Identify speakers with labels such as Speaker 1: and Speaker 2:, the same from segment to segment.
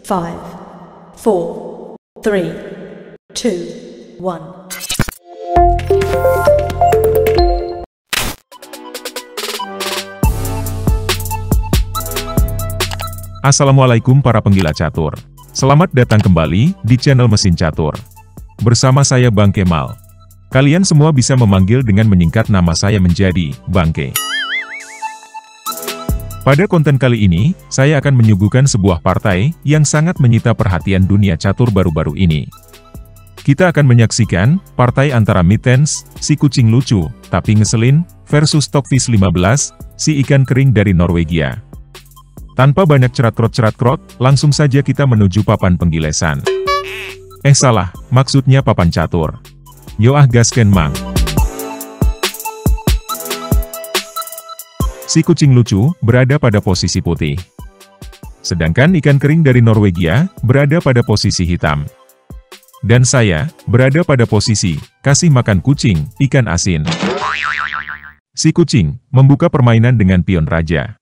Speaker 1: 5, 4, 3, 2, 1.
Speaker 2: Assalamualaikum para penggila catur. Selamat datang kembali di channel Mesin Catur. Bersama saya Bang Kemal. Kalian semua bisa memanggil dengan menyingkat nama saya menjadi Bangke. Pada konten kali ini, saya akan menyuguhkan sebuah partai yang sangat menyita perhatian dunia catur baru-baru ini. Kita akan menyaksikan partai antara Mittens, si kucing lucu tapi ngeselin, versus Stockfish 15, si ikan kering dari Norwegia. Tanpa banyak cerat-krot, langsung saja kita menuju papan penggilesan. Salah, maksudnya papan catur. Yo gasken mang. Si kucing lucu berada pada posisi putih. Sedangkan ikan kering dari Norwegia berada pada posisi hitam. Dan saya berada pada posisi kasih makan kucing, ikan asin. Si kucing membuka permainan dengan pion raja.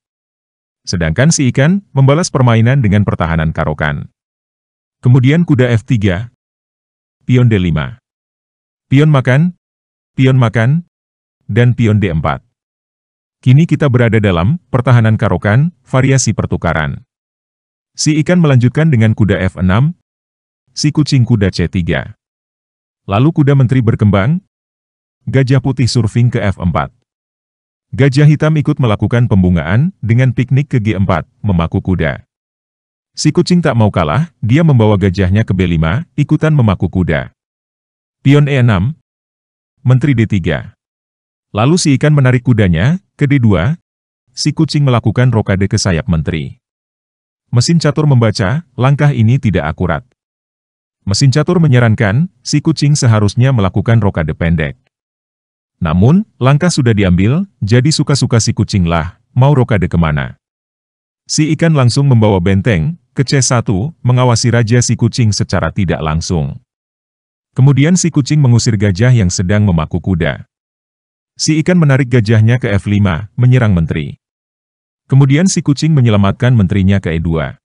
Speaker 2: Sedangkan si ikan membalas permainan dengan pertahanan karokan. Kemudian kuda F3, pion D5, pion makan, dan pion D4. Kini kita berada dalam pertahanan karokan, variasi pertukaran. Si ikan melanjutkan dengan kuda F6, si kucing kuda C3. Lalu kuda menteri berkembang, gajah putih surfing ke F4. Gajah hitam ikut melakukan pembungaan dengan piknik ke G4, memaku kuda. Si kucing tak mau kalah, dia membawa gajahnya ke B5, ikutan memaku kuda. Pion E6, menteri D3. Lalu si ikan menarik kudanya ke D2, si kucing melakukan rokade ke sayap menteri. Mesin catur membaca, langkah ini tidak akurat. Mesin catur menyarankan, si kucing seharusnya melakukan rokade pendek. Namun, langkah sudah diambil, jadi suka-suka si kucing lah, mau rokade kemana. Si ikan langsung membawa benteng ke C1, mengawasi raja si kucing secara tidak langsung. Kemudian si kucing mengusir gajah yang sedang memaku kuda. Si ikan menarik gajahnya ke F5, menyerang menteri. Kemudian si kucing menyelamatkan menterinya ke E2.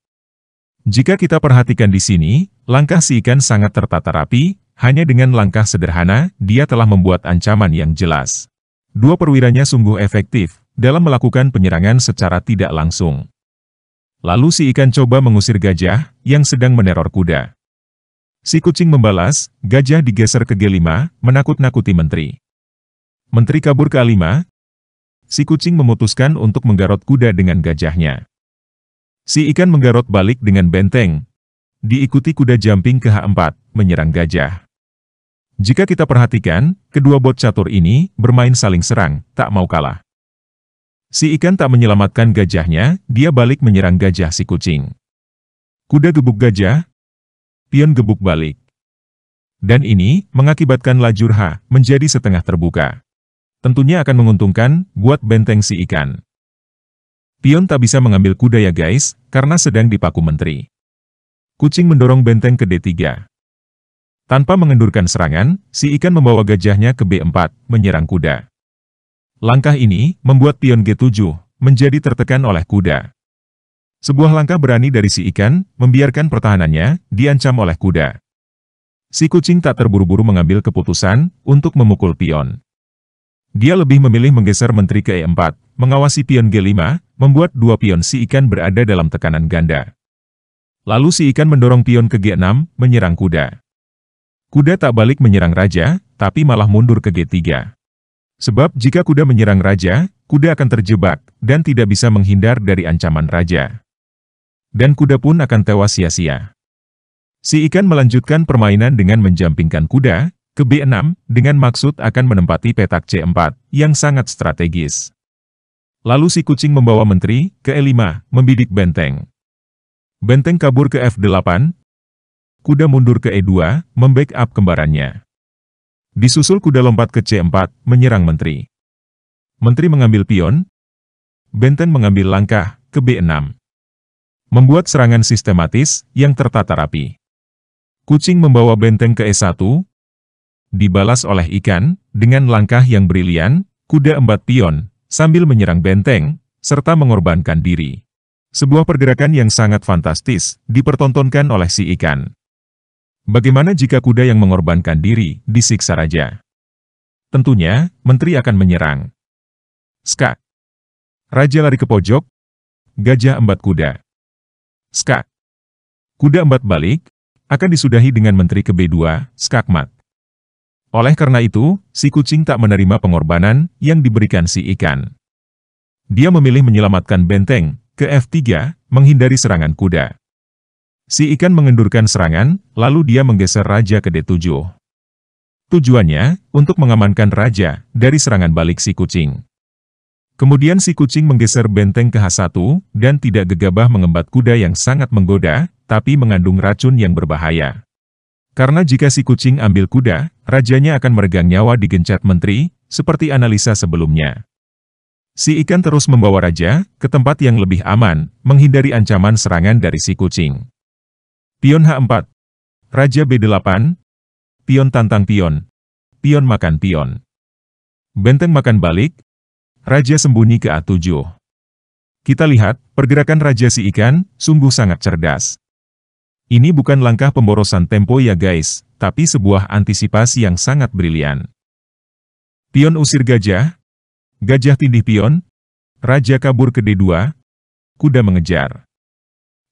Speaker 2: Jika kita perhatikan di sini, langkah si ikan sangat tertata rapi, hanya dengan langkah sederhana, dia telah membuat ancaman yang jelas. Dua perwiranya sungguh efektif dalam melakukan penyerangan secara tidak langsung. Lalu si ikan coba mengusir gajah yang sedang meneror kuda. Si kucing membalas, gajah digeser ke G5, menakut-nakuti menteri. Menteri kabur ke A5, si kucing memutuskan untuk menggarot kuda dengan gajahnya. Si ikan menggarot balik dengan benteng, diikuti kuda jumping ke H4, menyerang gajah. Jika kita perhatikan, kedua bot catur ini bermain saling serang, tak mau kalah. Si ikan tak menyelamatkan gajahnya, dia balik menyerang gajah si kucing. Kuda gebuk gajah, pion gebuk balik. Dan ini mengakibatkan lajur H menjadi setengah terbuka. Tentunya akan menguntungkan buat benteng si ikan. Pion tak bisa mengambil kuda ya guys, karena sedang dipaku menteri. Kucing mendorong benteng ke D3. Tanpa mengendurkan serangan, si ikan membawa gajahnya ke B4, menyerang kuda. Langkah ini membuat pion G7 menjadi tertekan oleh kuda. Sebuah langkah berani dari si ikan, membiarkan pertahanannya diancam oleh kuda. Si kucing tak terburu-buru mengambil keputusan untuk memukul pion. Dia lebih memilih menggeser menteri ke E4, mengawasi pion G5, membuat dua pion si ikan berada dalam tekanan ganda. Lalu si ikan mendorong pion ke G6, menyerang kuda. Kuda tak balik menyerang raja, tapi malah mundur ke G3. Sebab jika kuda menyerang raja, kuda akan terjebak, dan tidak bisa menghindar dari ancaman raja. Dan kuda pun akan tewas sia-sia. Si ikan melanjutkan permainan dengan menjampingkan kuda ke B6, dengan maksud akan menempati petak C4, yang sangat strategis. Lalu si kucing membawa menteri ke E5, membidik benteng. Benteng kabur ke F8, kuda mundur ke E2, membackup kembarannya. Disusul kuda lompat ke C4, menyerang menteri. Menteri mengambil pion, benteng mengambil langkah ke B6. Membuat serangan sistematis yang tertata rapi. Kucing membawa benteng ke E1, dibalas oleh ikan, dengan langkah yang brilian, kuda 4 pion, sambil menyerang benteng, serta mengorbankan diri. Sebuah pergerakan yang sangat fantastis dipertontonkan oleh si ikan. Bagaimana jika kuda yang mengorbankan diri disiksa raja? Tentunya, menteri akan menyerang. Skak. Raja lari ke pojok. Gajah embat kuda. Skak. Kuda embat balik, akan disudahi dengan menteri ke B2, skakmat. Oleh karena itu, si kucing tak menerima pengorbanan yang diberikan si ikan. Dia memilih menyelamatkan benteng ke F3, menghindari serangan kuda. Si ikan mengendurkan serangan, lalu dia menggeser raja ke D7. Tujuannya, untuk mengamankan raja dari serangan balik si kucing. Kemudian si kucing menggeser benteng ke H1, dan tidak gegabah mengembat kuda yang sangat menggoda, tapi mengandung racun yang berbahaya. Karena jika si kucing ambil kuda, rajanya akan meregang nyawa digencet menteri, seperti analisa sebelumnya. Si ikan terus membawa raja ke tempat yang lebih aman, menghindari ancaman serangan dari si kucing. Pion H4. Raja B8. Pion tantang pion. Pion makan pion. Benteng makan balik. Raja sembunyi ke A7. Kita lihat, pergerakan raja si ikan, sungguh sangat cerdas. Ini bukan langkah pemborosan tempo ya guys, tapi sebuah antisipasi yang sangat brilian. Pion usir gajah. Gajah tindih pion. Raja kabur ke D2. Kuda mengejar.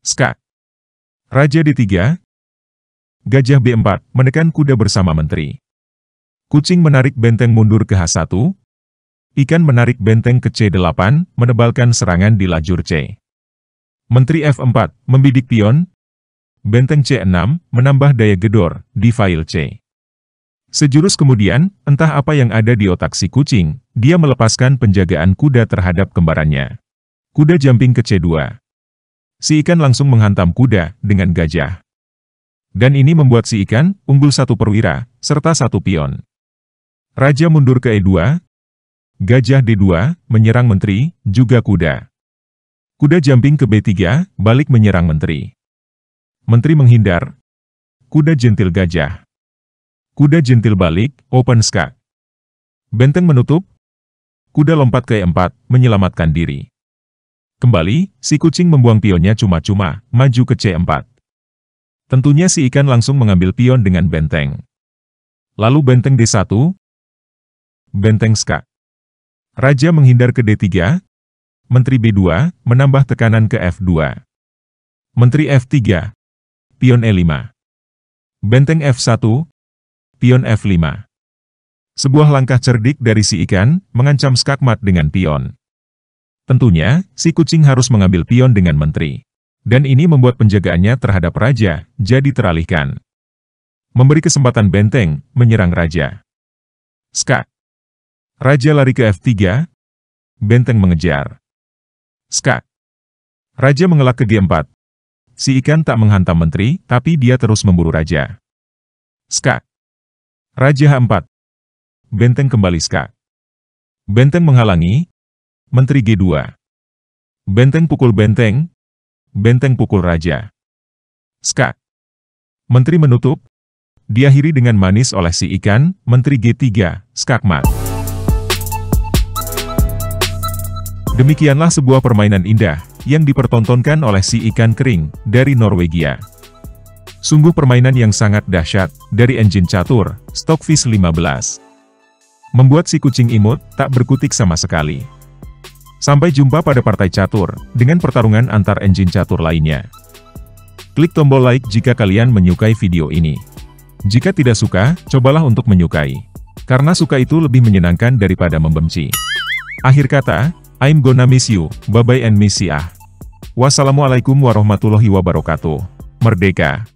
Speaker 2: Skak. Raja D3. Gajah B4 menekan kuda bersama menteri. Kucing menarik benteng mundur ke H1. Ikan menarik benteng ke C8, menebalkan serangan di lajur C. Menteri F4 membidik pion. Benteng C6 menambah daya gedor di file C. Sejurus kemudian, entah apa yang ada di otak si kucing, dia melepaskan penjagaan kuda terhadap kembarannya. Kuda jumping ke C2. Si ikan langsung menghantam kuda dengan gajah. Dan ini membuat si ikan unggul 1 perwira, serta 1 pion. Raja mundur ke E2. Gajah D2 menyerang menteri, juga kuda. Kuda jumping ke B3, balik menyerang menteri. Menteri menghindar. Kuda jentil gajah. Kuda jentil balik, open skak. Benteng menutup. Kuda lompat ke E4, menyelamatkan diri. Kembali, si kucing membuang pionnya cuma-cuma, maju ke C4. Tentunya si ikan langsung mengambil pion dengan benteng. Lalu benteng D1. Benteng skak. Raja menghindar ke D3. Menteri B2, menambah tekanan ke F2. Menteri F3. Pion E5. Benteng F1. Pion F5. Sebuah langkah cerdik dari si ikan, mengancam skakmat dengan pion. Tentunya, si kucing harus mengambil pion dengan menteri. Dan ini membuat penjagaannya terhadap raja, jadi teralihkan. Memberi kesempatan benteng, menyerang raja. Skak. Raja lari ke F3. Benteng mengejar. Skak. Raja mengelak ke G4. Si ikan tak menghantam menteri, tapi dia terus memburu raja. Skak. Raja H4. Benteng kembali skak. Benteng menghalangi. Menteri G2. Benteng pukul benteng. Benteng pukul raja. Skak. Menteri menutup. Diakhiri dengan manis oleh si ikan, menteri G3, skakmat. Demikianlah sebuah permainan indah, yang dipertontonkan oleh si ikan kering, dari Norwegia. Sungguh permainan yang sangat dahsyat, dari engine catur, Stockfish 15. Membuat si kucing imut, tak berkutik sama sekali. Sampai jumpa pada partai catur, dengan pertarungan antar engine catur lainnya. Klik tombol like jika kalian menyukai video ini. Jika tidak suka, cobalah untuk menyukai. Karena suka itu lebih menyenangkan daripada membenci. Akhir kata, I'm gonna miss you, bye-bye and miss ya. Wassalamualaikum warahmatullahi wabarakatuh. Merdeka!